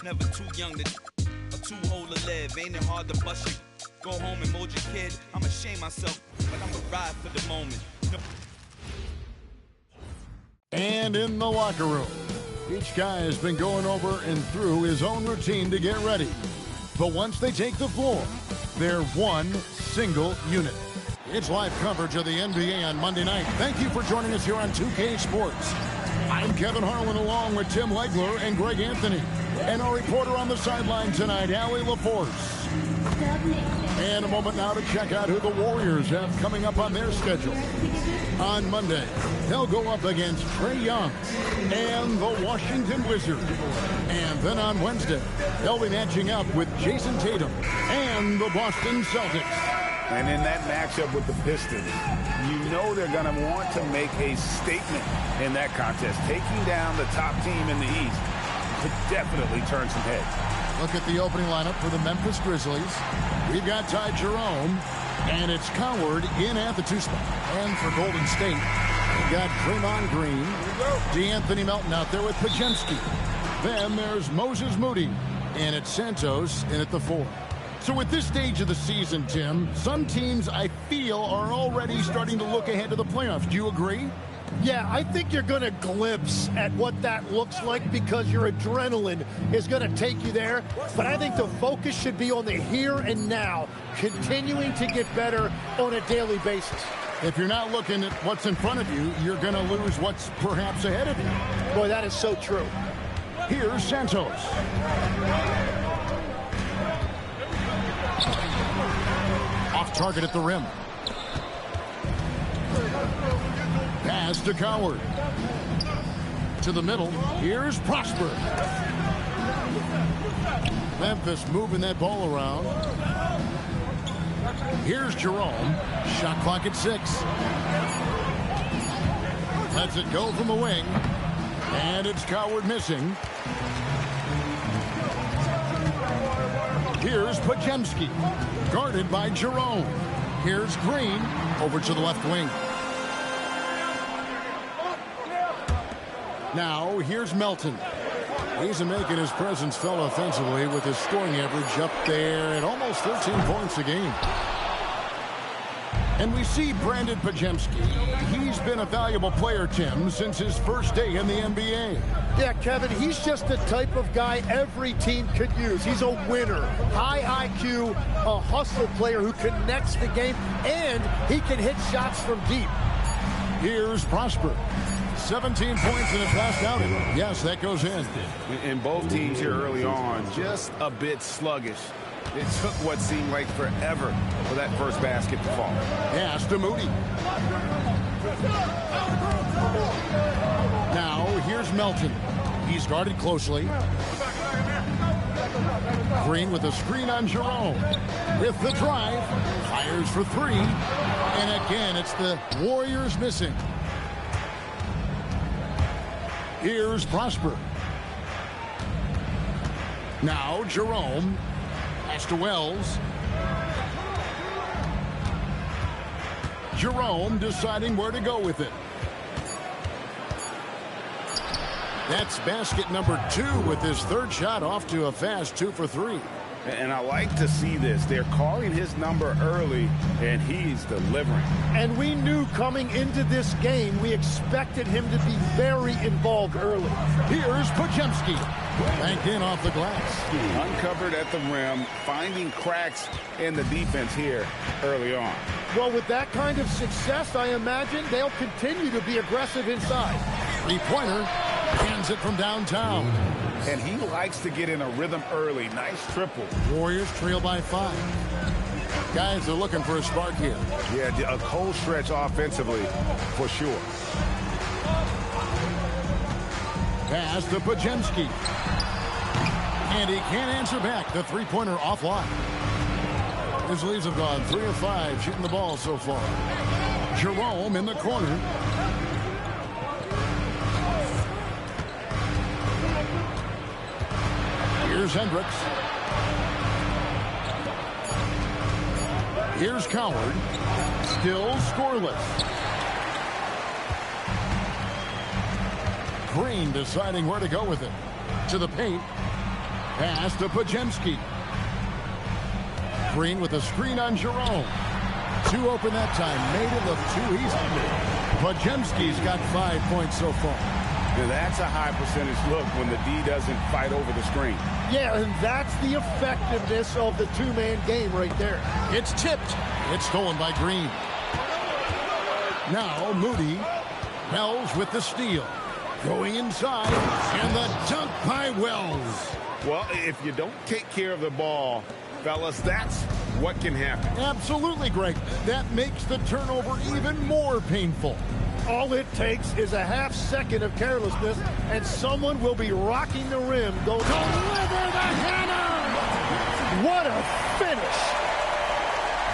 Never too young to or too old to live. Ain't it hard to bust your go home and mold your kid? I'm ashamed myself, but I'm a ride for the moment. No. And in the locker room, each guy has been going over and through his own routine to get ready. But once they take the floor, they're one single unit. It's live coverage of the NBA on Monday night. Thank you for joining us here on 2K Sports. I'm Kevin Harlan along with Tim Legler and Greg Anthony. And our reporter on the sideline tonight, Allie LaForce. And a moment now to check out who the Warriors have coming up on their schedule. On Monday, they'll go up against Trae Young and the Washington Wizards. And then on Wednesday, they'll be matching up with Jason Tatum and the Boston Celtics. And in that matchup with the Pistons, you know they're going to want to make a statement in that contest. Taking down the top team in the East could definitely turn some heads. Look at the opening lineup for the Memphis Grizzlies. We've got Ty Jerome, and it's Coward in at the 2 spot. And for Golden State, we've got Draymond Green, DeAnthony Melton out there with Pajemski. Then there's Moses Moody, and it's Santos in at the 4. So at this stage of the season, Tim, some teams I feel are already starting to look ahead to the playoffs. Do you agree? Yeah, I think you're going to glimpse at what that looks like because your adrenaline is going to take you there. But I think the focus should be on the here and now, continuing to get better on a daily basis. If you're not looking at what's in front of you, you're going to lose what's perhaps ahead of you. Boy, that is so true. Here's Santos. Off target at the rim. Pass to Coward. To the middle. Here's Prosper. Memphis moving that ball around. Here's Jerome. Shot clock at 6. Lets it go from the wing. And it's Coward missing. Here's Pajemski. Guarded by Jerome. Here's Green. Over to the left wing. Now, here's Melton. He's making his presence felt offensively with his scoring average up there at almost 13 points a game. And we see Brandon Pajemski. He's been a valuable player, Tim, since his first day in the NBA. Yeah, Kevin, he's just the type of guy every team could use. He's a winner, high IQ, a hustle player who connects the game, and he can hit shots from deep. Here's Prosper. 17 points in his last outing. Yes, that goes in. And both teams here early on, just a bit sluggish. It took what seemed like forever for that first basket to fall. Pass to Moody. Now, here's Melton. He's guarded closely. Green with a screen on Jerome. With the drive. Fires for 3. And again, it's the Warriors missing. Here's Prosper. Now Jerome. Pass to Wells. Jerome deciding where to go with it. That's basket number 2 with his third shot off to a fast 2 for 3. And I like to see this. They're calling his number early, and he's delivering. And we knew coming into this game, we expected him to be very involved early. Here's Pajemski. Banked in off the glass. Uncovered at the rim, finding cracks in the defense here early on. Well, with that kind of success, I imagine they'll continue to be aggressive inside. Three-pointer. Hands it from downtown. And he likes to get in a rhythm early. Nice triple. Warriors trail by 5. Guys are looking for a spark here. Yeah, a cold stretch offensively for sure. Pass to Pajemski. And he can't answer back. The three-pointer offline. His leads have gone 3 of 5 shooting the ball so far. Jerome in the corner. Here's Hendricks. Here's Coward. Still scoreless. Green deciding where to go with it. To the paint. Pass to Pajemski. Green with a screen on Jerome. Two open that time. Made it look too easy. Pajemski's got 5 points so far. Now that's a high percentage look when the D doesn't fight over the screen. Yeah, and that's the effectiveness of the two-man game right there. It's tipped. It's stolen by Green. Now Moody. Wells with the steal. Going inside. And the dunk by Wells. Well, if you don't take care of the ball, fellas, that's what can happen. Absolutely, Greg. That makes the turnover even more painful. All it takes is a half second of carelessness, and someone will be rocking the rim. Deliver the hammer! What a finish!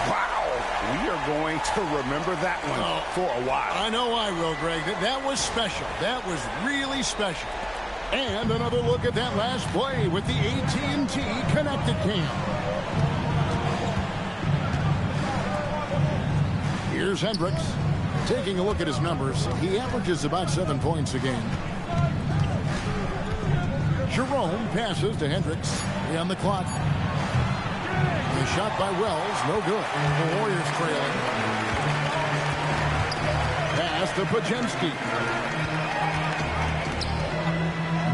Wow, we are going to remember that one for a while. I know I will, Greg. That was special. That was really special. And another look at that last play with the AT&T Connected Cam. Here's Hendricks. Taking a look at his numbers, he averages about 7 points a game. Jerome passes to Hendricks. On the clock. The shot by Wells, no good. The Warriors trailing. Pass to Pajemski.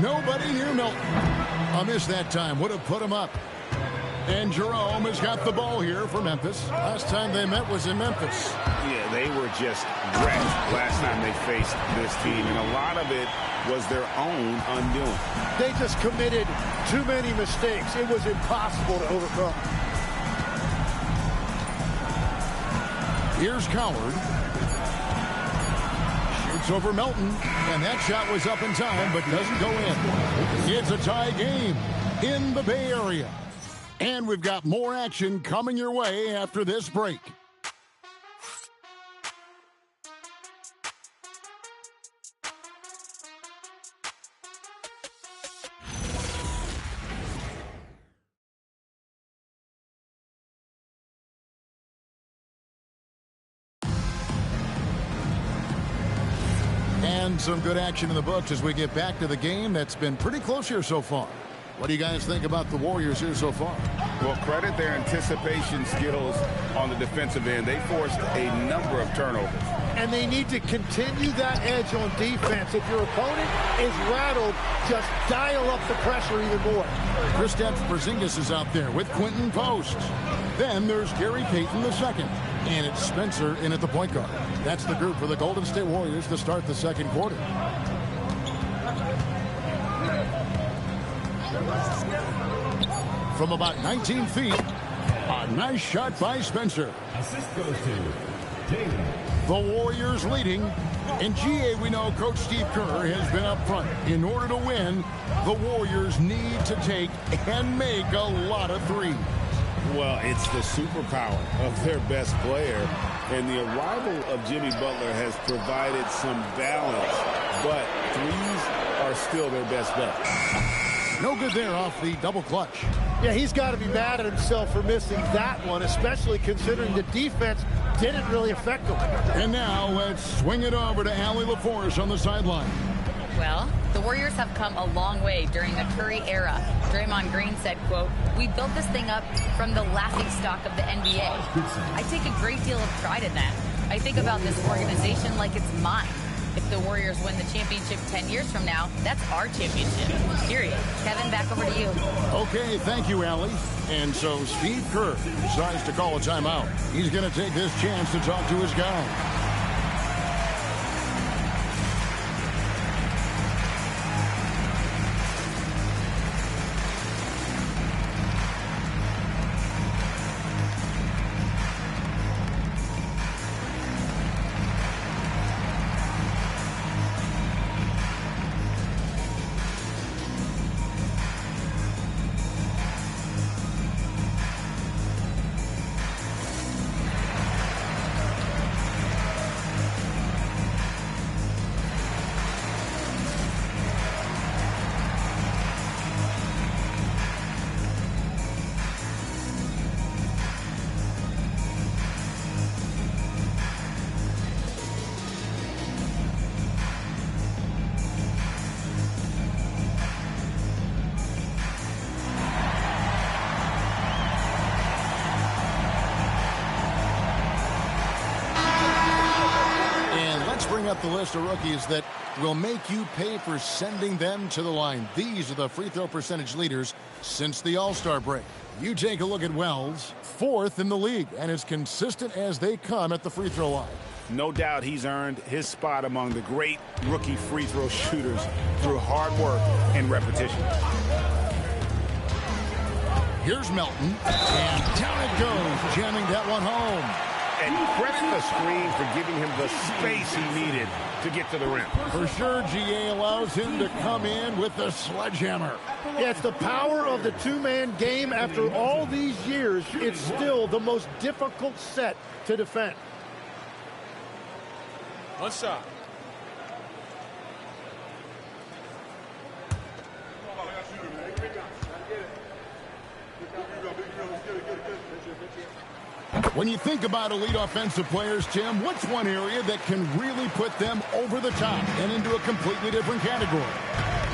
Nobody near Milton. A miss that time. Would have put him up. And Jerome has got the ball here for Memphis. Last time they met was in Memphis. Yeah, they were just wrecked last time they faced this team, and a lot of it was their own undoing. They just committed too many mistakes. It was impossible to overcome. Here's Coward. Shoots over Melton, and that shot was up in time, but doesn't go in. It's a tie game in the Bay Area. And we've got more action coming your way after this break. And some good action in the books as we get back to the game that's been pretty close here so far. What do you guys think about the Warriors here so far? Well, credit their anticipation skills on the defensive end. They forced a number of turnovers. And they need to continue that edge on defense. If your opponent is rattled, just dial up the pressure even more. Kristaps Porzingis is out there with Quentin Post. Then there's Gary Payton II. And it's Spencer in at the point guard. That's the group for the Golden State Warriors to start the second quarter. From about 19 feet, a nice shot by Spencer. Assist goes to David. The Warriors leading. In GA, we know Coach Steve Kerr has been up front. In order to win, the Warriors need to take and make a lot of threes. Well, it's the superpower of their best player, and the arrival of Jimmy Butler has provided some balance, but threes are still their best bet. No good there off the double clutch. Yeah, he's got to be mad at himself for missing that one, especially considering the defense didn't really affect him. And now let's swing it over to Allie LaForce on the sideline. Well, the Warriors have come a long way during the Curry era. Draymond Green said, quote, "We built this thing up from the laughingstock of the NBA. I take a great deal of pride in that. I think about this organization like it's mine. If the Warriors win the championship 10 years from now, that's our championship, period." Kevin, back over to you. Okay, thank you, Allie. And so Steve Kerr decides to call a timeout. He's going to take this chance to talk to his guy. up the list of rookies that will make you pay for sending them to the line. These are the free throw percentage leaders since the All-Star break. You take a look at Wells, 4th in the league, and as consistent as they come at the free throw line. No doubt he's earned his spot among the great rookie free throw shooters through hard work and repetition. Here's Melton, and down it goes, jamming that one home. And credit the screen for giving him the space he needed to get to the rim. For sure, GA allows him to come in with the sledgehammer. Yeah, it's the power of the two-man game. After all these years, it's still the most difficult set to defend. One shot. When you think about elite offensive players, Tim, what's one area that can really put them over the top and into a completely different category?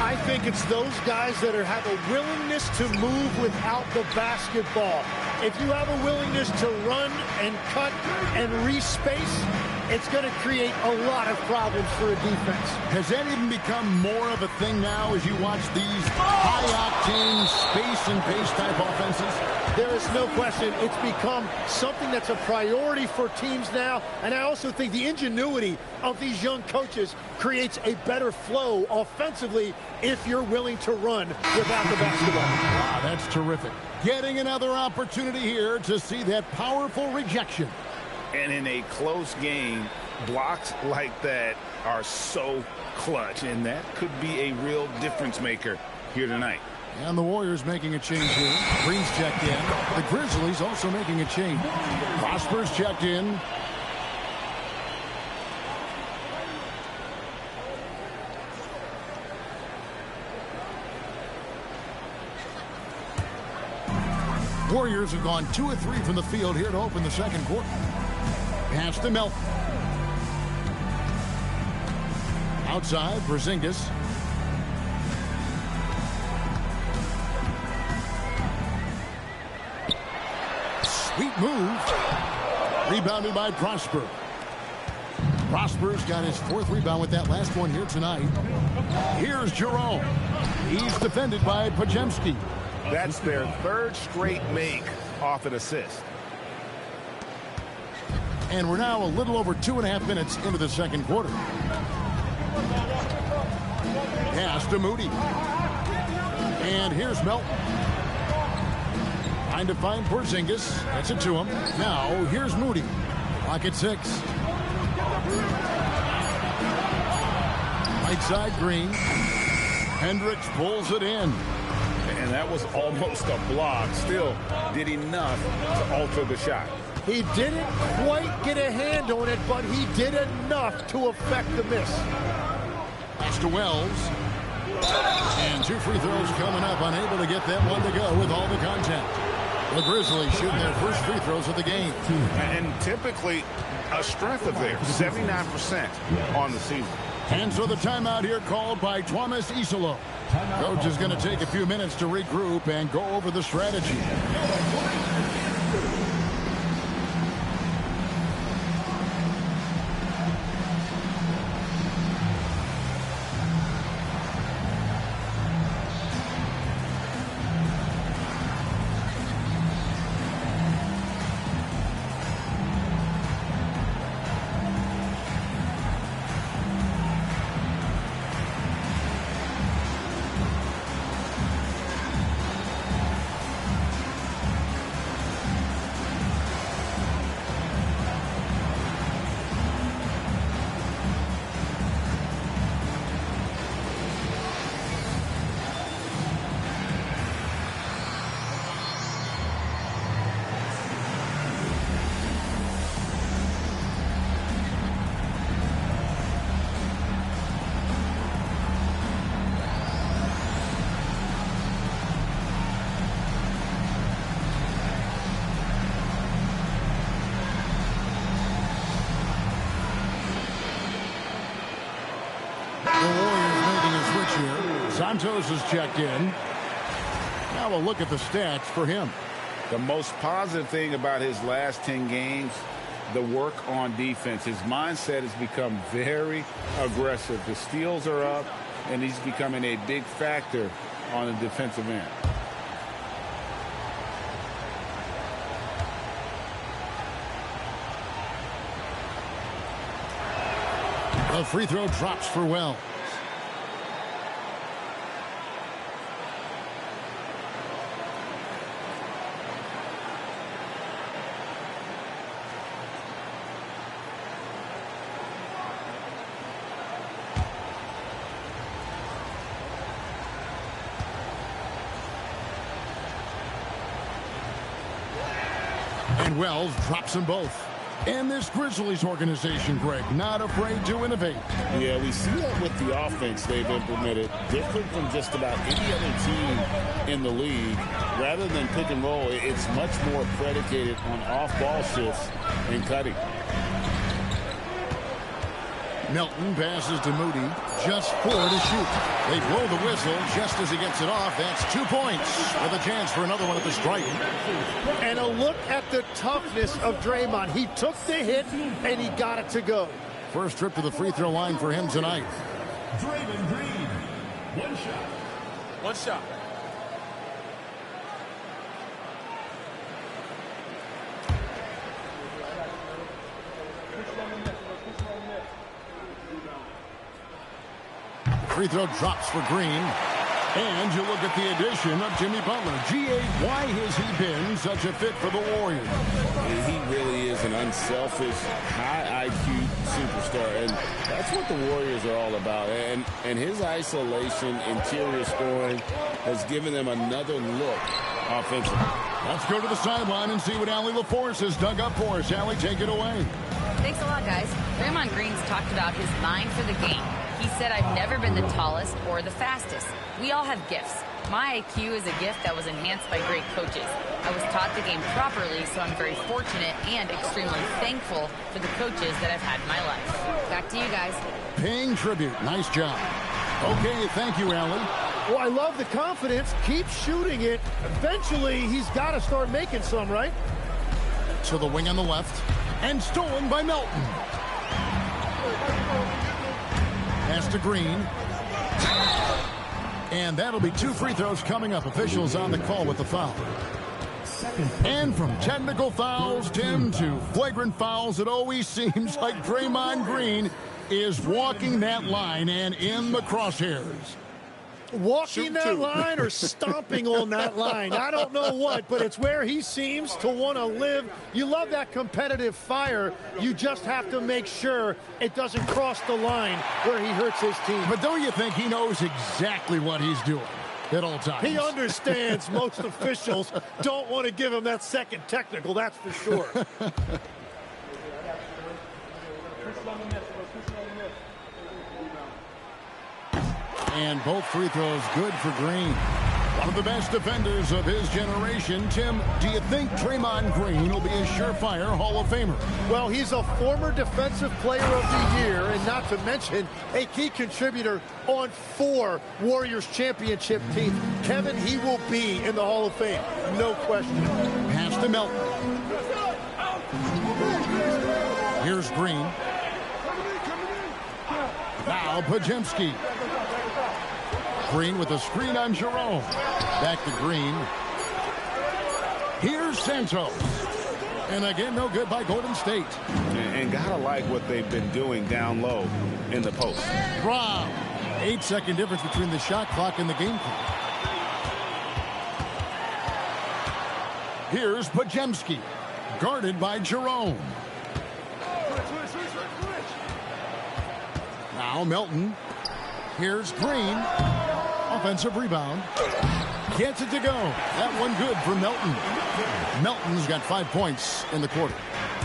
I think it's those guys that have a willingness to move without the basketball. If you have a willingness to run and cut and re-space, it's going to create a lot of problems for a defense. Has that even become more of a thing now as you watch these high-octane space and pace type offenses? There is no question it's become something that's a priority for teams now, and I also think the ingenuity of these young coaches creates a better flow offensively if you're willing to run without the basketball. Wow, that's terrific. Getting another opportunity here to see that powerful rejection. And in a close game, blocks like that are so clutch, and that could be a real difference maker here tonight. And the Warriors making a change here. Green's checked in. The Grizzlies also making a change. Prosper's checked in. Warriors have gone 2 of 3 from the field here to open the second quarter. Pass to Melton. Outside, Porzingis. Sweet move. Rebounded by Prosper. Prosper's got his 4th rebound with that last one here tonight. Here's Jerome. He's defended by Podziemski. That's their 3rd straight make off an assist. And we're now a little over 2.5 minutes into the second quarter. Pass to Moody. And here's Melton. Trying to find Porzingis. That's it to him. Now, here's Moody. Clock at 6. Right side, Green. Hendricks pulls it in. And that was almost a block. Still did enough to alter the shot. He didn't quite get a hand on it, but he did enough to affect the miss. Pass to Wells. And 2 free throws coming up. Unable to get that one to go with all the contact. The Grizzlies shooting their first free throws of the game. And typically a strength of theirs, 79% on the season. And so the timeout here called by Thomas Isolo. Coach is going to take a few minutes to regroup and go over the strategy. Santos is checked in. Now a look at the stats for him. The most positive thing about his last 10 games, the work on defense. His mindset has become very aggressive. The steals are up, and he's becoming a big factor on the defensive end. The free throw drops for Wells. And Wells drops them both. And this Grizzlies organization, Greg, not afraid to innovate. Yeah, we see that with the offense they've implemented, different from just about any other team in the league. Rather than pick and roll, it's much more predicated on off-ball shifts and cutting. Melton passes to Moody. Just 4 to shoot. They blow the whistle just as he gets it off. That's 2 points with a chance for another one at the stripe. And a look at the toughness of Draymond. He took the hit and he got it to go. First trip to the free throw line for him tonight. Draymond Green. One shot. One shot. Free throw drops for Green. And you look at the addition of Jimmy Butler. G.A., why has he been such a fit for the Warriors? He really is an unselfish, high IQ superstar, and that's what the Warriors are all about. And his isolation, interior scoring has given them another look offensively. Let's go to the sideline and see what Allie LaForce has dug up for us. Allie, take it away. Thanks a lot, guys. Draymond Green's talked about his mind for the game. He said, I've never been the tallest or the fastest. We all have gifts. My IQ is a gift that was enhanced by great coaches. I was taught the game properly, so I'm very fortunate and extremely thankful for the coaches that I've had in my life. Back to you guys. Paying tribute. Nice job. Okay, thank you, Allie. Well, I love the confidence. Keep shooting it. Eventually, he's got to start making some, right? To the wing on the left. And stolen by Melton. Pass to Green. And that'll be 2 free throws coming up. Officials on the call with the foul. And from technical fouls, Tim, to flagrant fouls, it always seems like Draymond Green is walking that line and in the crosshairs. Walking that line or stomping on that line. I don't know what, but it's where he seems to want to live. You love that competitive fire. You just have to make sure it doesn't cross the line where he hurts his team. But don't you think he knows exactly what he's doing at all times? He understands most officials don't want to give him that second technical, that's for sure. And both free throws good for Green. One of the best defenders of his generation. Tim, do you think Draymond Green will be a surefire Hall of Famer? Well, he's a former Defensive Player of the Year, and not to mention a key contributor on 4 Warriors championship teams. Kevin, he will be in the Hall of Fame, no question. Pass to Melton. Here's Green. Now Pajemski. Green with a screen on Jerome. Back to Green. Here's Santos. And again, no good by Golden State. And gotta like what they've been doing down low in the post. Brown. 8-second difference between the shot clock and the game clock. Here's Pajemski. Guarded by Jerome. Now Melton. Here's Green. Offensive rebound. Gets it to go. That one good for Melton. Melton's got 5 points in the quarter.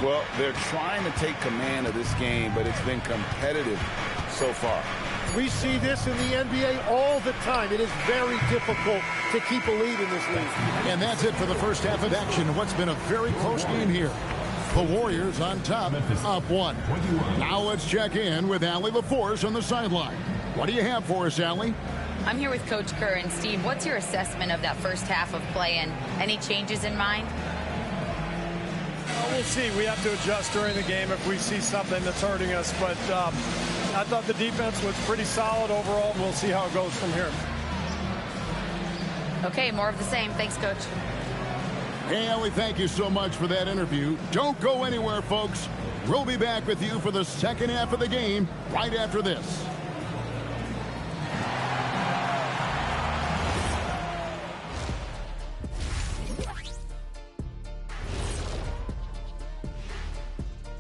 Well, they're trying to take command of this game, but it's been competitive so far. We see this in the NBA all the time. It is very difficult to keep a lead in this league. And that's it for the first half of action. What's been a very close game here. The Warriors on top, up 1. Now let's check in with Allie LaForce on the sideline. What do you have for us, Allie? I'm here with Coach Kerr. And Steve, what's your assessment of that first half of play and any changes in mind? We'll see. We have to adjust during the game if we see something that's hurting us. But I thought the defense was pretty solid overall. We'll see how it goes from here. Okay, more of the same. Thanks, Coach. Hey, Ellie, thank you so much for that interview. Don't go anywhere, folks. We'll be back with you for the second half of the game right after this.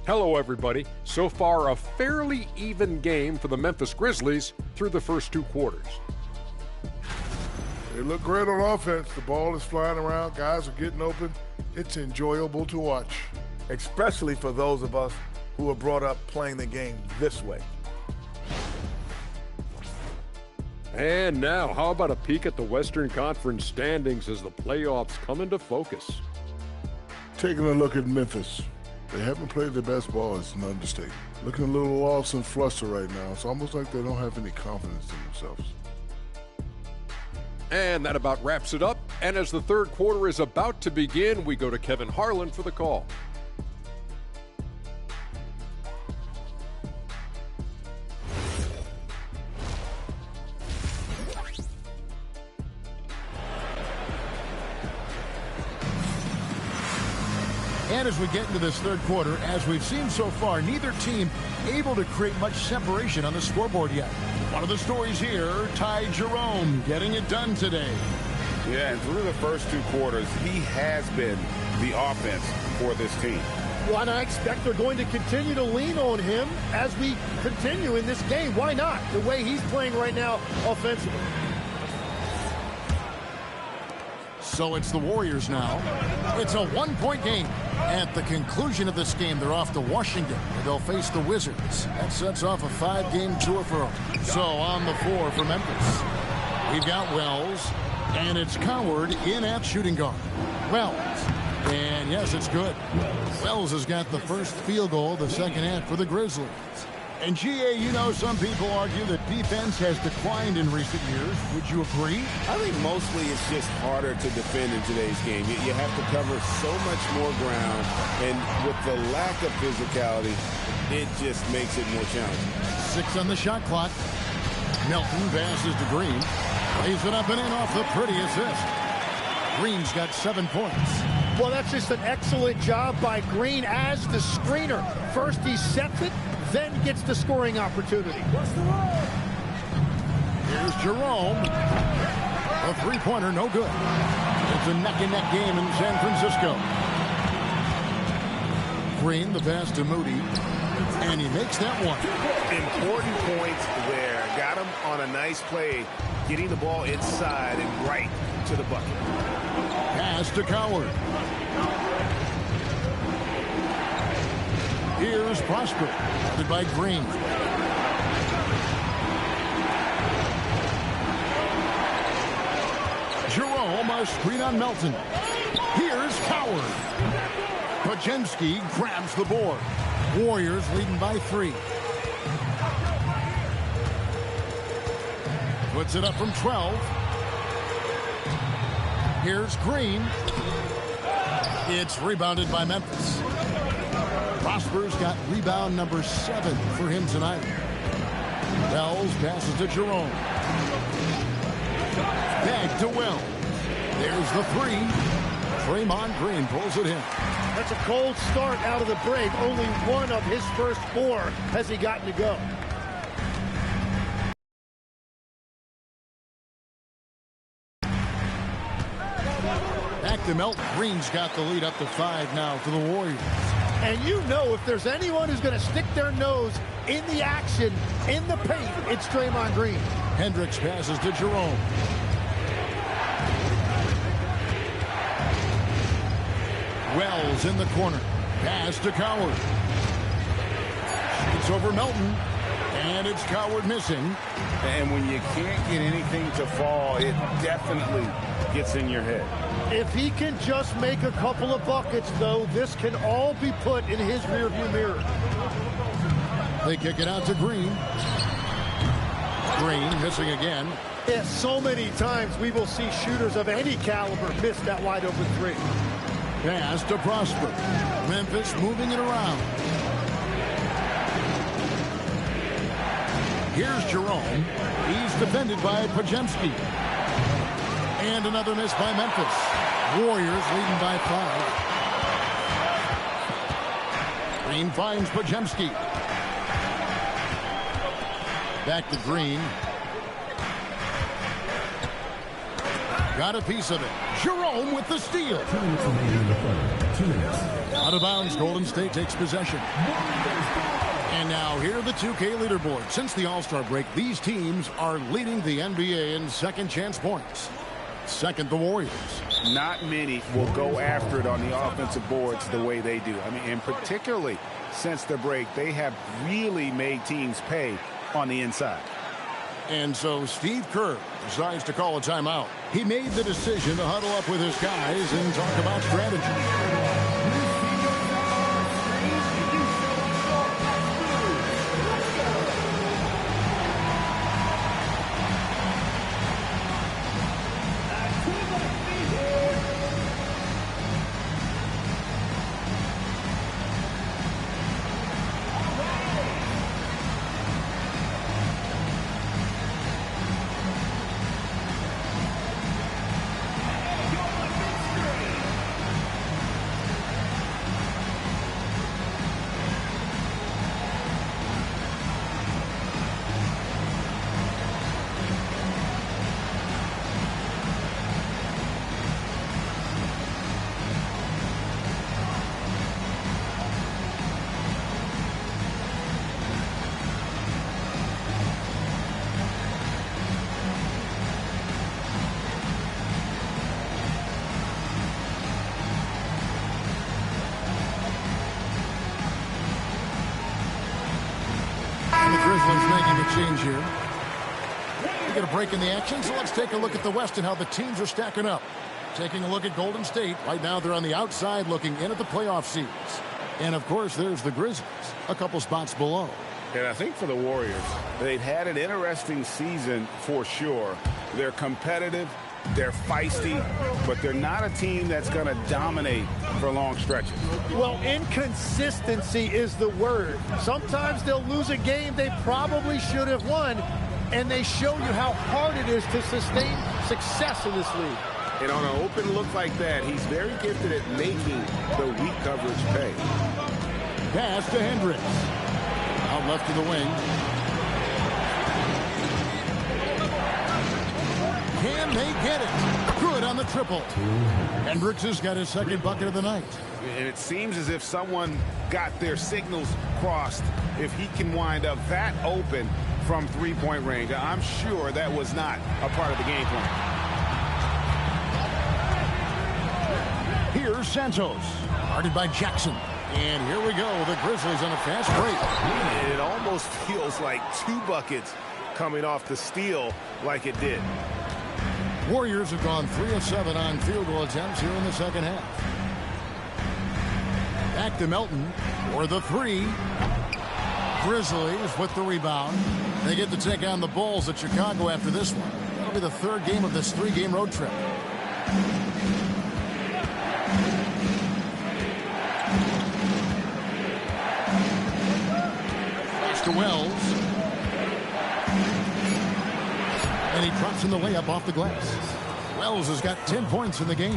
Hello, everybody. So far, a fairly even game for the Memphis Grizzlies through the first 2 quarters. They look great on offense. The ball is flying around. Guys are getting open. It's enjoyable to watch. Especially for those of us who are brought up playing the game this way. And now, how about a peek at the Western Conference standings as the playoffs come into focus? Taking a look at Memphis. They haven't played their best ball. It's an understatement. Looking a little lost and flustered right now. It's almost like they don't have any confidence in themselves. And that about wraps it up. And as the third quarter is about to begin, we go to Kevin Harlan for the call. And as we get into this third quarter, as we've seen so far, neither team able to create much separation on the scoreboard yet. One of the stories here, Ty Jerome getting it done today. Yeah, and through the first 2 quarters, he has been the offense for this team. Well, and I expect they're going to continue to lean on him as we continue in this game. Why not? The way he's playing right now offensively. So it's the Warriors now. It's a 1-point game. At the conclusion of this game, they're off to Washington, where they'll face the Wizards. That sets off a 5-game tour for them. So on the floor for Memphis, we've got Wells, and it's Coward in at shooting guard. Wells, and yes, it's good. Wells has got the first field goal of the second half for the Grizzlies. And GA, you know, some people argue that defense has declined in recent years. Would you agree? I think mostly it's just harder to defend in today's game. You have to cover so much more ground, and with the lack of physicality, it just makes it more challenging. 6 on the shot clock. Melton passes to Green. Lays it up and in off the pretty assist. Green's got 7 points. Well, that's just an excellent job by Green as the screener. First he sets it, then gets the scoring opportunity. Here's Jerome. A 3-pointer, no good. It's a neck-and-neck game in San Francisco. Green, the pass to Moody, and he makes that one. Important points there. Got him on a nice play, getting the ball inside and right to the bucket. Pass to Coward. Here's Prosper, guarded by Green. Jerome, a screen on Melton. Here's Coward. Pajemski grabs the board. Warriors leading by 3. Puts it up from 12. Here's Green. It's rebounded by Memphis. Prosper's got rebound number 7 for him tonight. Wells passes to Jerome. Back to Wells. There's the 3. Draymond Green pulls it in. That's a cold start out of the break. Only one of his first 4 has he gotten to go. Back to Melton. Green's got the lead up to 5 now for the Warriors. And you know if there's anyone who's going to stick their nose in the action, in the paint, it's Draymond Green. Hendricks passes to Jerome. Wells in the corner. Pass to Coward. Shoots over Melton. And it's Coward missing. And when you can't get anything to fall, it definitely gets in your head. If he can just make a couple of buckets, though, this can all be put in his rearview mirror. They kick it out to Green. Green missing again. Yeah, so many times we will see shooters of any caliber miss that wide open 3. Pass to Prosper. Memphis moving it around. Here's Jerome. He's defended by Pajemski. And another miss by Memphis. Warriors leading by 5. Green finds Pajemski. Back to Green. Got a piece of it. Jerome with the steal. Out of bounds, Golden State takes possession. And now here are the 2K leaderboard. Since the All-Star break, these teams are leading the NBA in second chance points. Second, the Warriors. Not many will go after it on the offensive boards the way they do. I mean, and particularly since the break, they have really made teams pay on the inside. And so Steve Kerr decides to call a timeout. He made the decision to huddle up with his guys and talk about strategy. Grizzlies making a change here. We get a break in the action, so let's take a look at the West and how the teams are stacking up. Taking a look at Golden State. Right now they're on the outside looking in at the playoff seeds. And, of course, there's the Grizzlies, a couple spots below. And I think for the Warriors, they've had an interesting season for sure. They're competitive, they're feisty, but they're not a team that's going to dominate for long stretches. Well, inconsistency is the word. Sometimes they'll lose a game they probably should have won, and they show you how hard it is to sustain success in this league. And on an open look like that, he's very gifted at making the weak coverage pay. Pass to Hendricks. Out left to the wing. Can they get it? Good on the triple. Hendricks has got his second bucket of the night. And it seems as if someone got their signals crossed. If he can wind up that open from three-point range, I'm sure that was not a part of the game plan. Here's Santos, guarded by Jackson. And here we go, the Grizzlies on a fast break. It almost feels like two buckets coming off the steal like it did. Warriors have gone 3 of 7 on field goal attempts here in the second half. Back to Melton for the three. Grizzlies with the rebound. They get to take on the Bulls at Chicago after this one. That'll be the third game of this three-game road trip. To Wells. And he drops in the layup off the glass. Wells has got 10 points in the game.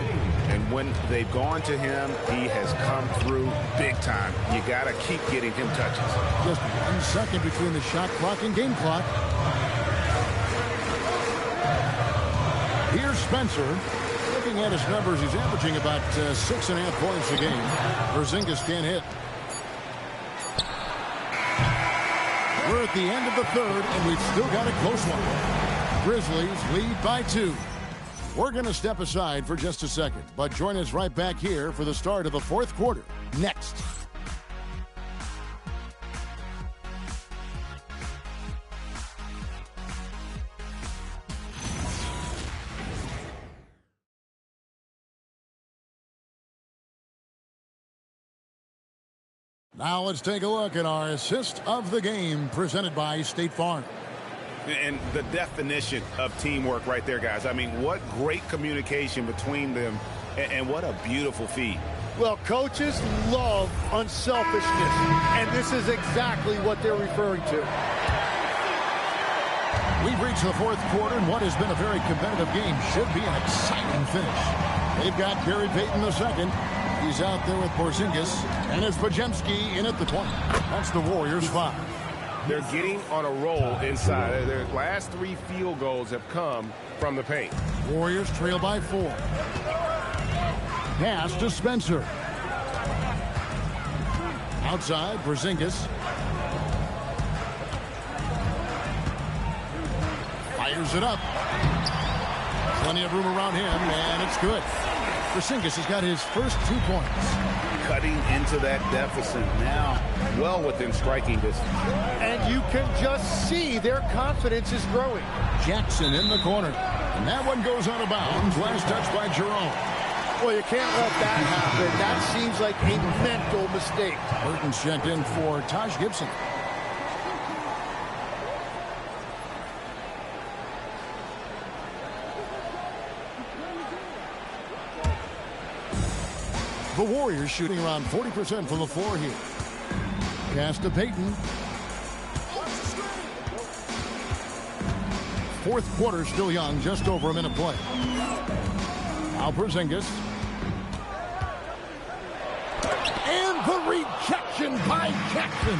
And when they've gone to him, he has come through big time. You got to keep getting him touches. Just 1 second between the shot clock and game clock. Here's Spencer. Looking at his numbers, he's averaging about 6.5 points a game. Porzingis can't hit. We're at the end of the third, and we've still got a close one. Grizzlies lead by 2. We're going to step aside for just a second, but join us right back here for the start of the fourth quarter next. Now let's take a look at our assist of the game presented by State Farm. And the definition of teamwork right there, guys. I mean, what great communication between them, and what a beautiful feed. Well, coaches love unselfishness, and this is exactly what they're referring to. We've reached the fourth quarter, and what has been a very competitive game should be an exciting finish. They've got Gary Payton II. He's out there with Porzingis, and it's Podziemski in at the 20. That's the Warriors' 5. They're getting on a roll inside. Their last 3 field goals have come from the paint. Warriors trail by 4. Pass to Spencer. Outside, Porzingis. Fires it up. Plenty of room around him, and it's good. Porzingis has got his first 2 points. Cutting into that deficit now, well within striking distance. And you can just see their confidence is growing. Jackson in the corner. And that one goes out of bounds. Last touch by Jerome. Well, you can't let that happen. That seems like a mental mistake. Burton's checked in for Taj Gibson. The Warriors shooting around 40% from the floor here. Pass to Payton. Fourth quarter still young, just over a minute play. Now Porzingis. And the rejection by Jackson.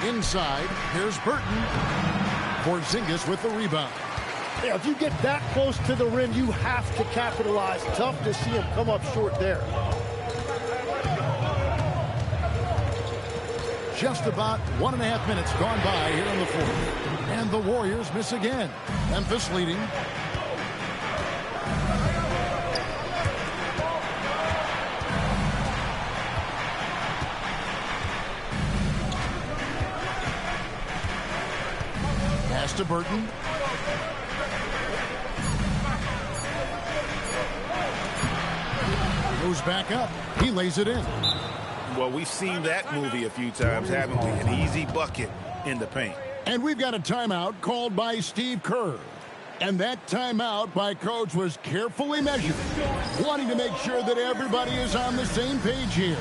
Inside, here's Burton. Porzingis with the rebound. Yeah, if you get that close to the rim, you have to capitalize. Tough to see him come up short there. Just about 1.5 minutes gone by here in the fourth. And the Warriors miss again. Memphis leading. Pass to Burton. Goes back up. He lays it in. Well, we've seen that movie a few times, haven't we? An easy bucket in the paint. And we've got a timeout called by Steve Kerr. And that timeout by Coach was carefully measured, wanting to make sure that everybody is on the same page here.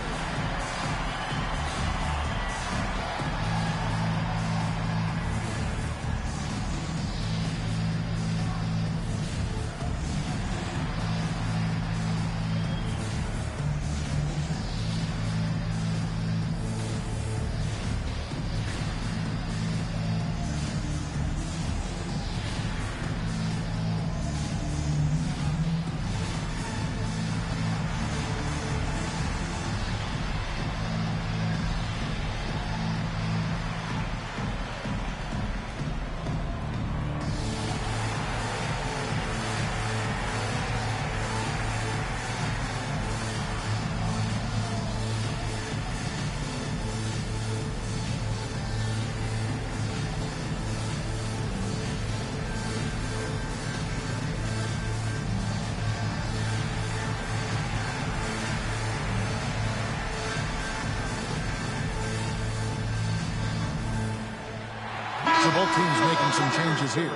So both teams making some changes here.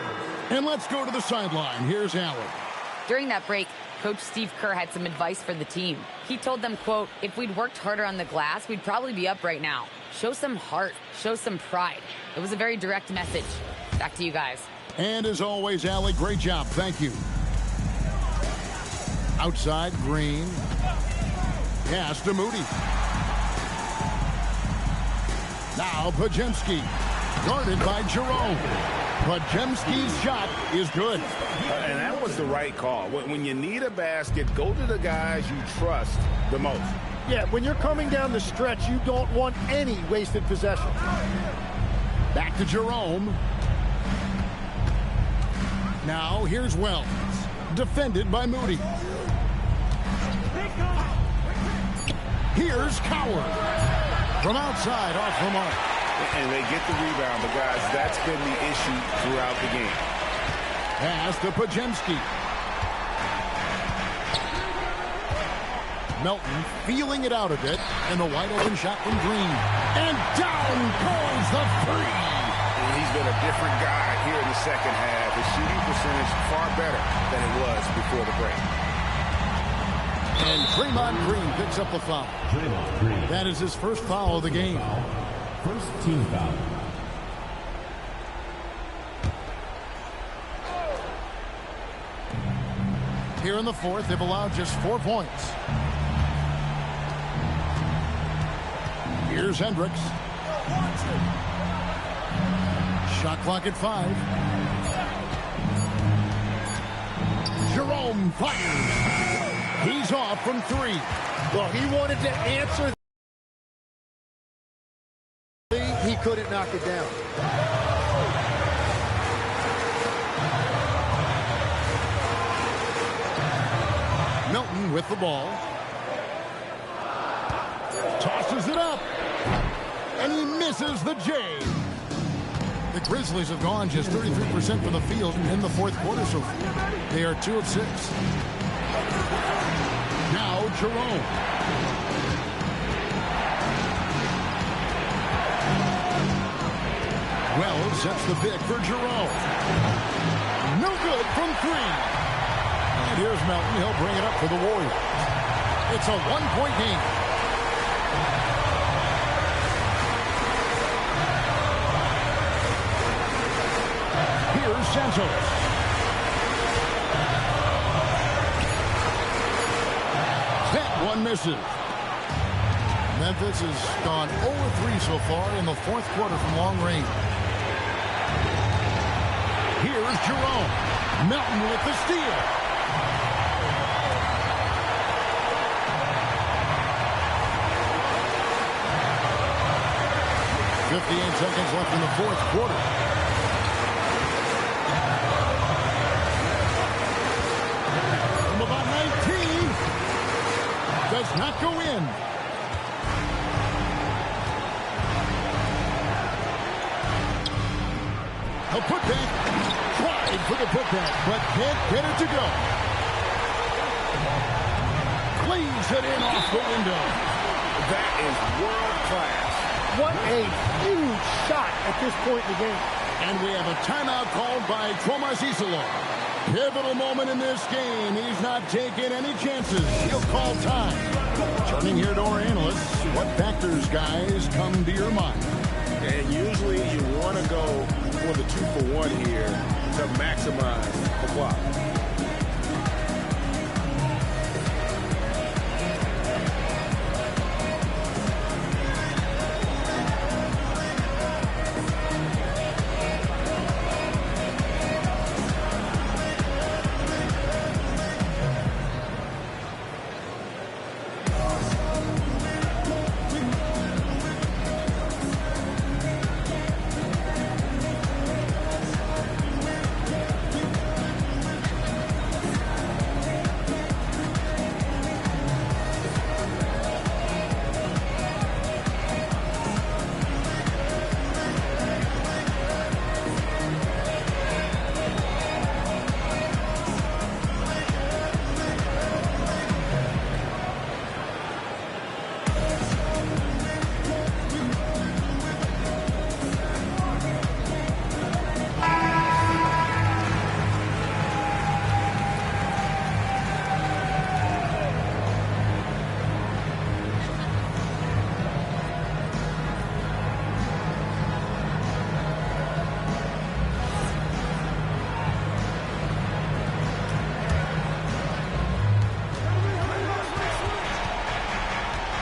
And let's go to the sideline. Here's Allen. During that break, Coach Steve Kerr had some advice for the team. He told them, quote, if we'd worked harder on the glass, we'd probably be up right now. Show some heart. Show some pride. It was a very direct message. Back to you guys. And as always, Allie, great job. Thank you. Outside, Green. Pass to Moody. Now Podziemski. Guarded by Jerome. Podziemski's shot is good. And that was the right call. When you need a basket, go to the guys you trust the most. Yeah, when you're coming down the stretch, you don't want any wasted possession. Back to Jerome. Now here's Wells. Defended by Moody. Here's Coward. From outside, off the mark. And they get the rebound, but guys, that's been the issue throughout the game. Pass to Podziemski. Melton feeling it out a bit, and the wide open shot from Green. And down goes the three. And he's been a different guy here in the second half. His shooting percentage far better than it was before the break. And Draymond Green picks up the foul. That is his first foul of the game. First team foul. Here in the fourth, they've allowed just 4 points. Here's Hendricks. Shot clock at 5. Jerome fires. He's off from 3. Well, he wanted to answer. He couldn't knock it down. Milton with the ball. Tosses it up. And he misses the J. The Grizzlies have gone just 33% from the field in the fourth quarter so far. They are 2 of 6. Now Jerome. Wells sets the pick for Jerome. No good from 3. And here's Melton. He'll bring it up for the Warriors. It's a 1-point game. Here's Santos. That one misses. Memphis has gone 0-3 so far in the fourth quarter from long range. Here's Jerome. Melton with the steal. .58 seconds left in the fourth quarter. From about 19. Does not go in. A putback. Tried for the putback, but can't get it to go. Cleaves it in off the window. That is world class. What a huge shot at this point in the game. And we have a timeout called by Thomas Isolo. Pivotal moment in this game. He's not taking any chances. He'll call time. Turning here to our analysts, what factors, guys, come to your mind? And usually you want to go for the 2-for-1 here to maximize the clock.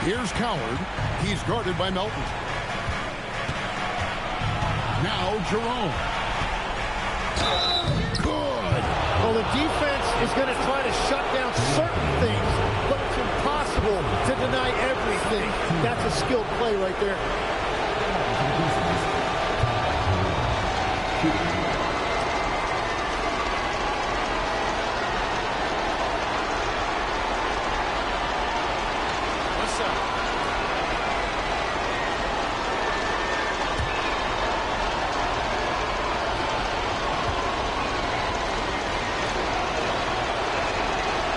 Here's Coward. He's guarded by Melton. Now Jerome. Good. Well, the defense is going to try to shut down certain things, but it's impossible to deny everything. That's a skilled play right there.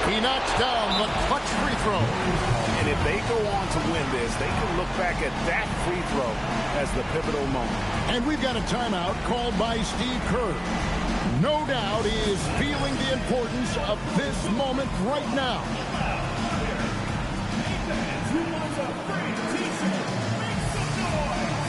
He knocks down the clutch free throw. And if they go on to win this, they can look back at that free throw as the pivotal moment. And we've got a timeout called by Steve Kerr. No doubt he is feeling the importance of this moment right now. fans who wants a free t-shirt, make some noise!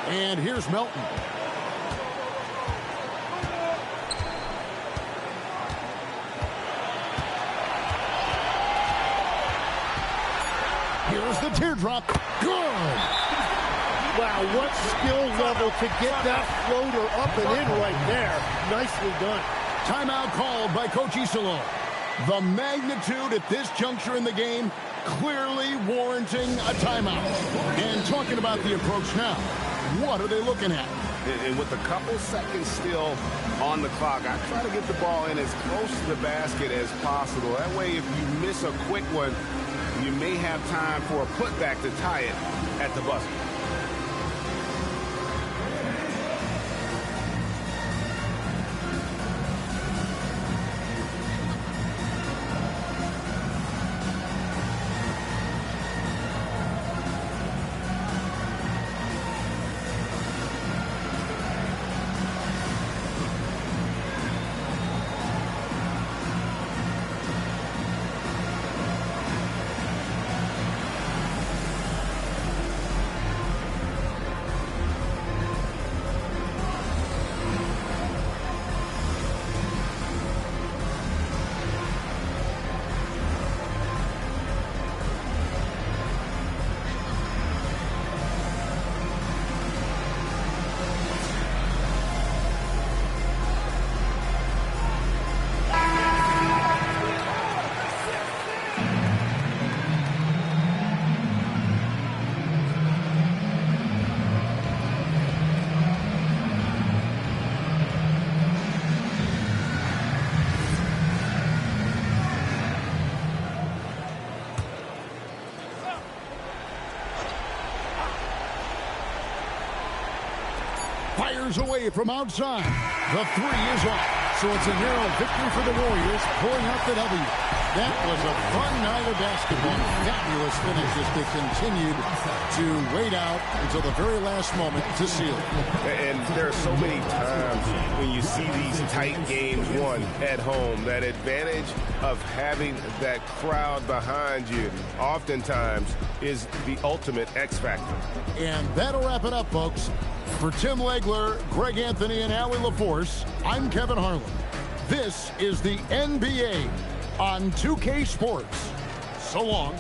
And here's Melton. Here's the teardrop. Good. Wow, what skill level to get that floater up and in right there. Nicely done. Timeout called by Coach Isolo. The magnitude at this juncture in the game clearly warranting a timeout. And talking about the approach now, what are they looking at? And with a couple seconds still on the clock, I try to get the ball in as close to the basket as possible. That way, if you miss a quick one, you may have time for a putback to tie it at the buzzer. Fires away from outside. The three is off. So it's a narrow victory for the Warriors, pulling out the W. That was a fun night of basketball. Fabulous finishes that continued to wait out until the very last moment to seal. And there are so many times when you see these tight games won at home, that advantage of having that crowd behind you oftentimes is the ultimate X factor. And that'll wrap it up, folks. For Tim Legler, Greg Anthony, and Allie LaForce, I'm Kevin Harlan. This is the NBA on 2K Sports. So long.